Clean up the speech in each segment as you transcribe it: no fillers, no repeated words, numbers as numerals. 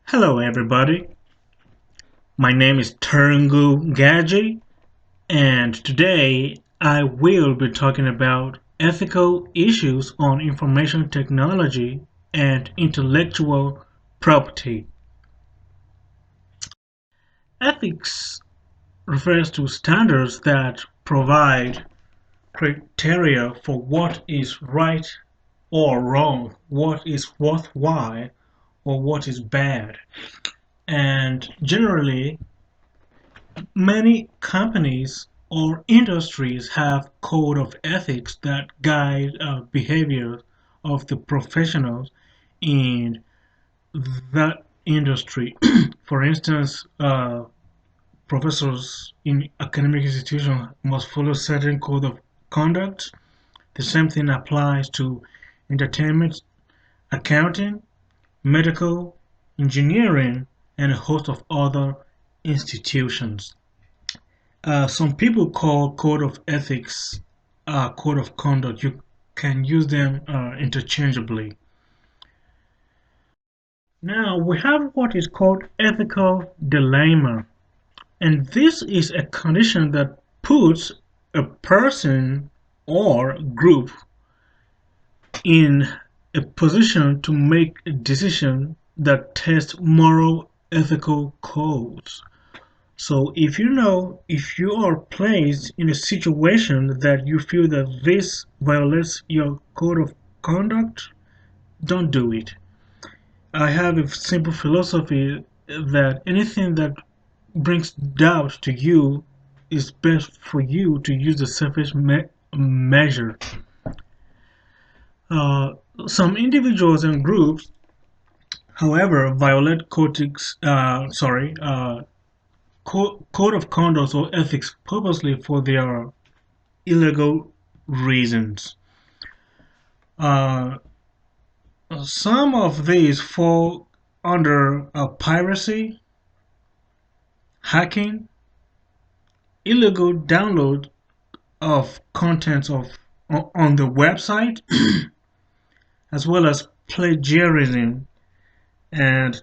Hello everybody, my name is Turngu Gaji and today I will be talking about ethical issues on information technology and intellectual property. Ethics refers to standards that provide criteria for what is right or wrong, what is worthwhile or what is bad. And generally, many companies or industries have code of ethics that guide behavior of the professionals in that industry. For instance, professors in academic institutions must follow certain code of conduct. The same thing applies to entertainment, accounting, medical, engineering, and a host of other institutions. Some people call code of ethics code of conduct. You can use them interchangeably. Now we have what is called ethical dilemma, and this is a condition that puts a person or group in a position to make a decision that tests moral ethical codes. So if you are placed in a situation that you feel that this violates your code of conduct, don't do it. I have a simple philosophy that anything that brings doubt to you is best for you to use the safest measure. Uh, some individuals and groups, however, violate code of conduct or ethics purposely for their illegal reasons. Uh, some of these fall under piracy, hacking, illegal download of contents on the website, as well as plagiarism. And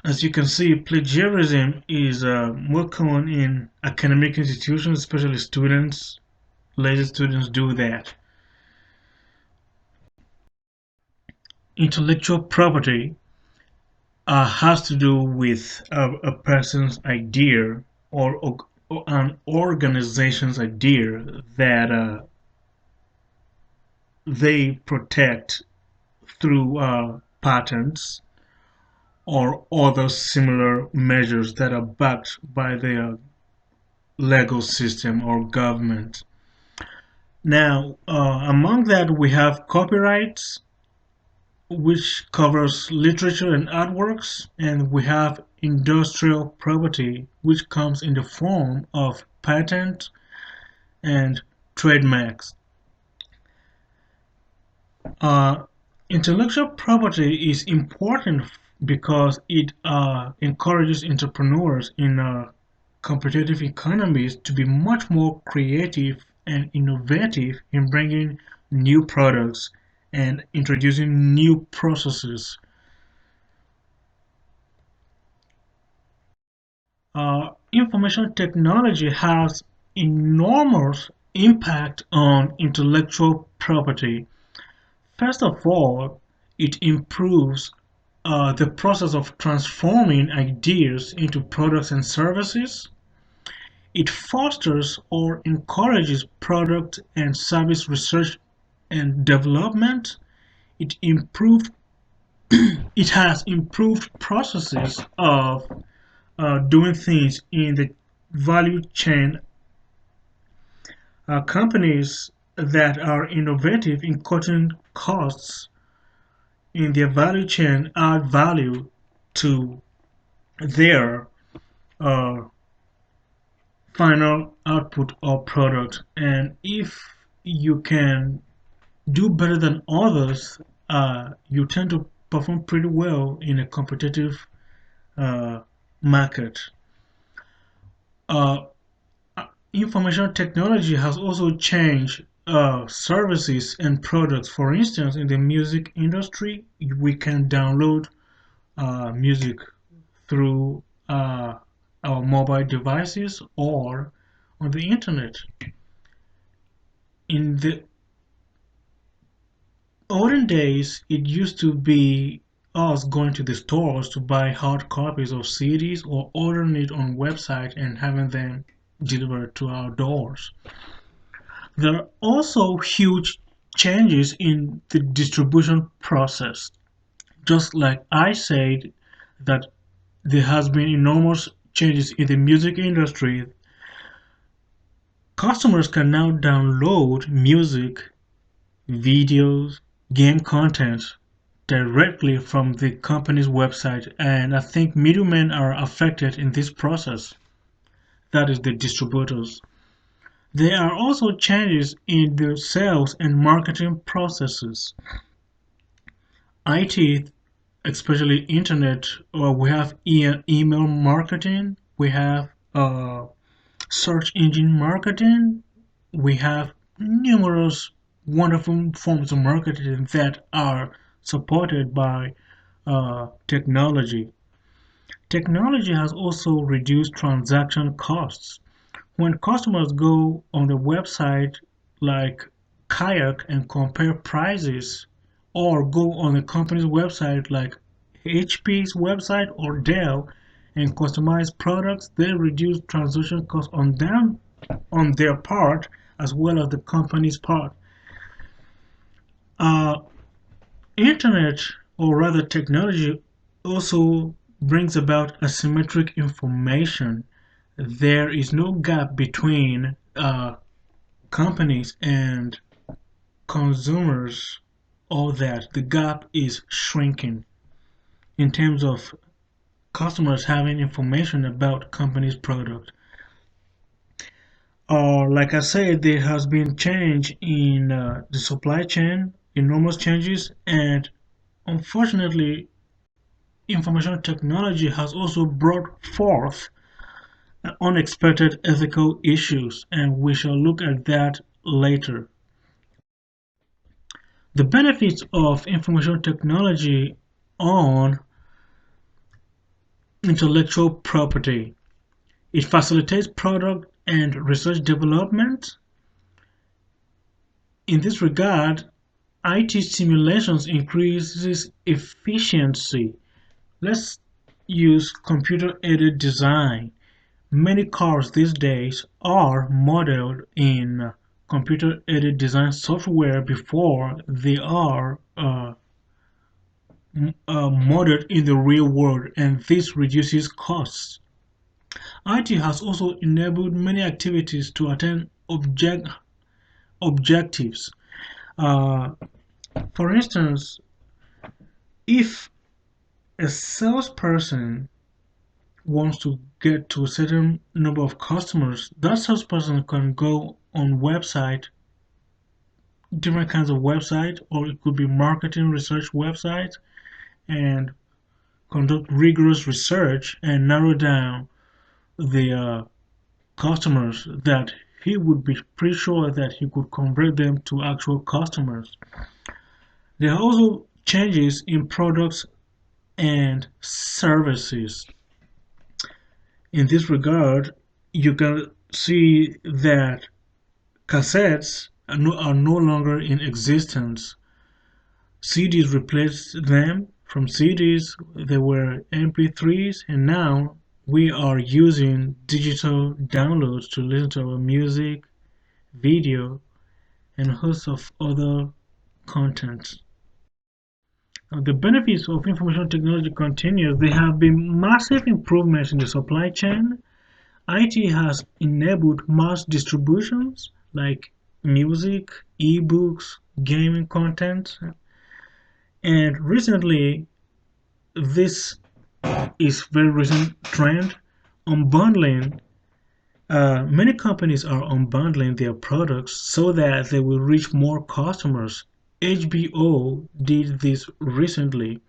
as you can see, plagiarism is more common in academic institutions, especially students. Lazy students do that. Intellectual property has to do with a person's idea or an organization's idea that they protect through patents or other similar measures that are backed by their legal system or government. Now, among that, we have copyrights, which covers literature and artworks, and we have industrial property, which comes in the form of patent and trademarks. Uh, Intellectual property is important because it encourages entrepreneurs in competitive economies to be much more creative and innovative in bringing new products and introducing new processes. Information technology has enormous impact on intellectual property. First of all, it improves the process of transforming ideas into products and services. It fosters or encourages product and service research and development. It improved it has improved processes of doing things in the value chain. Companies that are innovative in cutting costs in their value chain add value to their uh, final output or product. And if you can do better than others, you tend to perform pretty well in a competitive uh, market. Uh, Information technology has also changed services and products. For instance, in the music industry, we can download music through our mobile devices or on the internet. In the olden days, it used to be us going to the stores to buy hard copies of CDs or ordering it on website and having them delivered to our doors. There are also huge changes in the distribution process. Just like I said that there has been enormous changes in the music industry, customers can now download music, videos, game content directly from the company's website, and I think middlemen are affected in this process. That is the distributors. There are also changes in the sales and marketing processes. IT, especially internet, we have email marketing, we have search engine marketing, we have numerous wonderful forms of marketing that are supported by technology. Technology has also reduced transaction costs. When customers go on the website like Kayak and compare prices, or go on a company's website like HP's website or Dell and customize products, they reduce transaction costs on them, on their part, as well as the company's part. Uh, Internet, or rather technology, also brings about asymmetric information. There is no gap between companies and consumers. All that the gap is shrinking in terms of customers having information about company's product. Like I said, there has been change in the supply chain, enormous changes, and unfortunately, information technology has also brought forth unexpected ethical issues, and we shall look at that later. The benefits of information technology on intellectual property. It facilitates product and research development. In this regard, IT simulations increases efficiency. Let's use computer-aided design. Many cars these days are modeled in computer-aided design software before they are modeled in the real world, and this reduces costs. IT has also enabled many activities to attain objectives. Uh, for instance, if a salesperson wants to get to a certain number of customers, that salesperson can go on website, different kinds of website, or it could be marketing research websites, and conduct rigorous research and narrow down the customers that he would be pretty sure that he could convert them to actual customers. There are also changes in products and services. In this regard, you can see that cassettes are no longer in existence. CDs replaced them. From CDs, there were MP3s, and now we are using digital downloads to listen to our music, video, and a host of other content. The benefits of information technology continue. There have been massive improvements in the supply chain. IT has enabled mass distributions like music, ebooks, gaming content, and recently, this is very recent trend, unbundling. Many companies are unbundling their products so that they will reach more customers. HBO did this recently,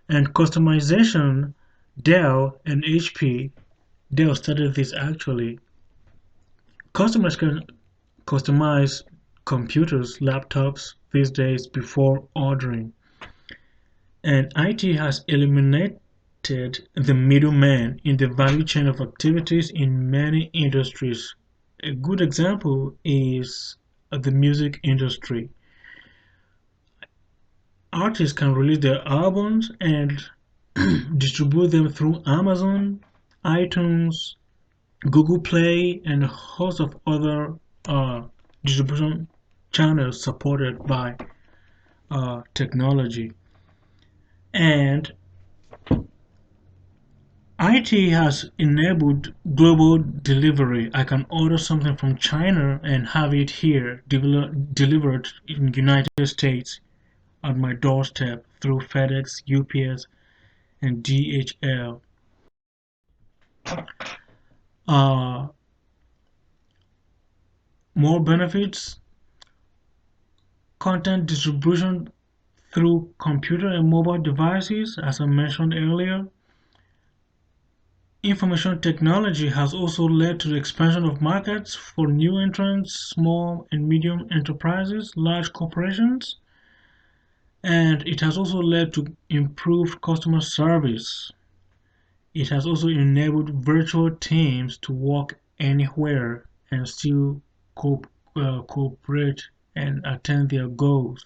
and customization, Dell and HP, Dell started this actually. Customers can customize computers, laptops these days before ordering. And IT has eliminated the middleman in the value chain of activities in many industries. A good example is the music industry. Artists can release their albums and distribute them through Amazon, iTunes, Google Play, and a host of other uh, distribution channels supported by technology. And IT has enabled global delivery. I can order something from China and have it here delivered in the United States on my doorstep through FedEx, UPS, and DHL. Uh, More benefits: content distribution through computer and mobile devices, as I mentioned earlier. Information technology has also led to the expansion of markets for new entrants, small and medium enterprises, large corporations, and it has also led to improved customer service. It has also enabled virtual teams to work anywhere and still cooperate and attain their goals.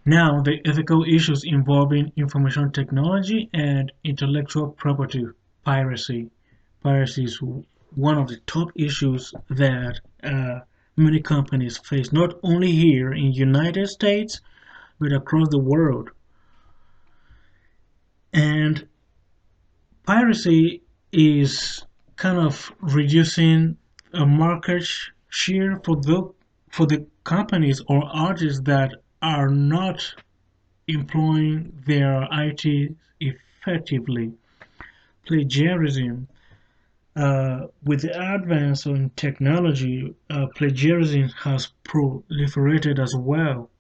Now, the ethical issues involving information technology and intellectual property piracy. Piracy is one of the top issues that many companies face, not only here in the United States, but across the world. And piracy is kind of reducing a market share for the companies or artists that are not employing their IT effectively. Plagiarism. With the advance in technology, plagiarism has proliferated as well.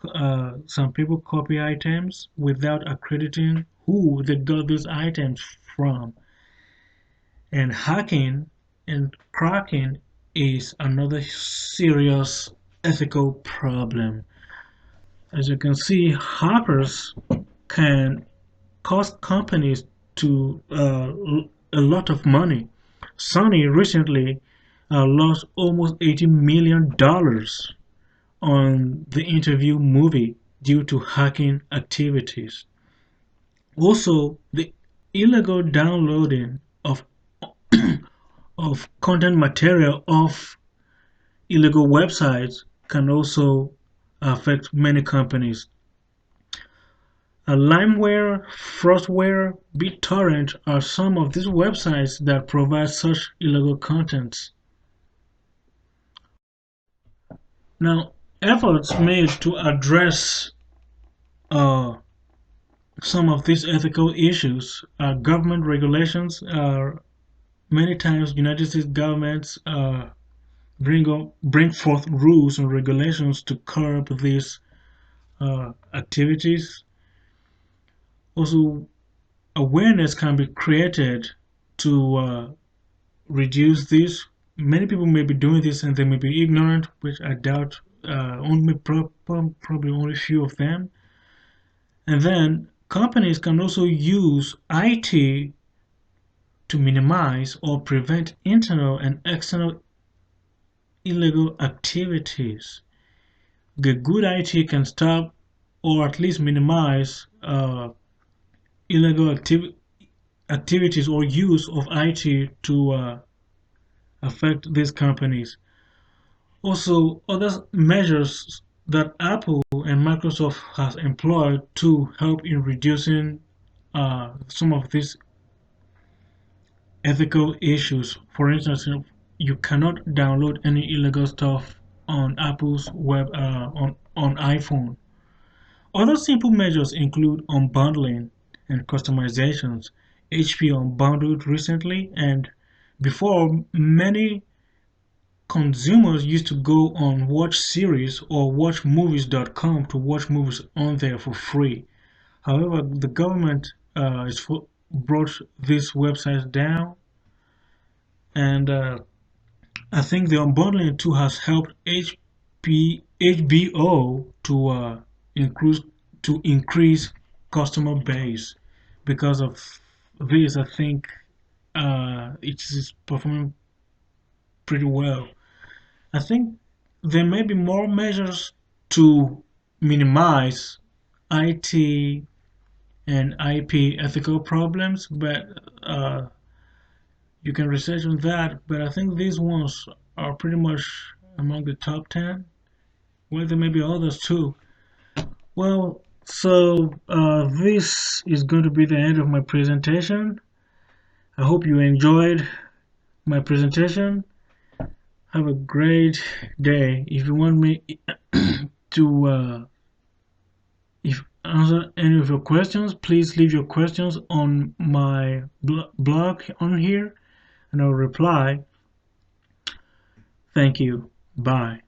Some people copy items without accrediting who they got these items from. And hacking and cracking is another serious ethical problem. As you can see, hackers can cost companies to a lot of money. Sony recently lost almost $80 million on the interview movie due to hacking activities. Also, the illegal downloading of of content material off illegal websites can also affect many companies. Limeware, Frostware, BitTorrent are some of these websites that provide such illegal content. Now, efforts made to address uh, some of these ethical issues, government regulations. Many times, United States governments bring forth rules and regulations to curb these activities. Also, awareness can be created to reduce this. Many people may be doing this and they may be ignorant, which I doubt. Probably only few of them. And then companies can also use IT to minimize or prevent internal and external illegal activities. The good IT can stop or at least minimize illegal activities or use of IT to affect these companies. Also, other measures that Apple and Microsoft has employed to help in reducing some of these ethical issues. For instance, you cannot download any illegal stuff on Apple's web on iPhone. Other simple measures include unbundling and customizations. HP unbundled recently, and before many consumers used to go on Watch Series or WatchMovies.com to watch movies on there for free. However, the government brought these websites down, and I think the unbundling too has helped HBO to increase to increase customer base. Because of this, I think it is performing pretty well. I think there may be more measures to minimize IT and IP ethical problems, but you can research on that. But I think these ones are pretty much among the top 10. Well, there may be others too. Well, so this is going to be the end of my presentation. I hope you enjoyed my presentation. Have a great day. If you want me to if answer any of your questions, please leave your questions on my blog on here and I'll reply. Thank you. Bye.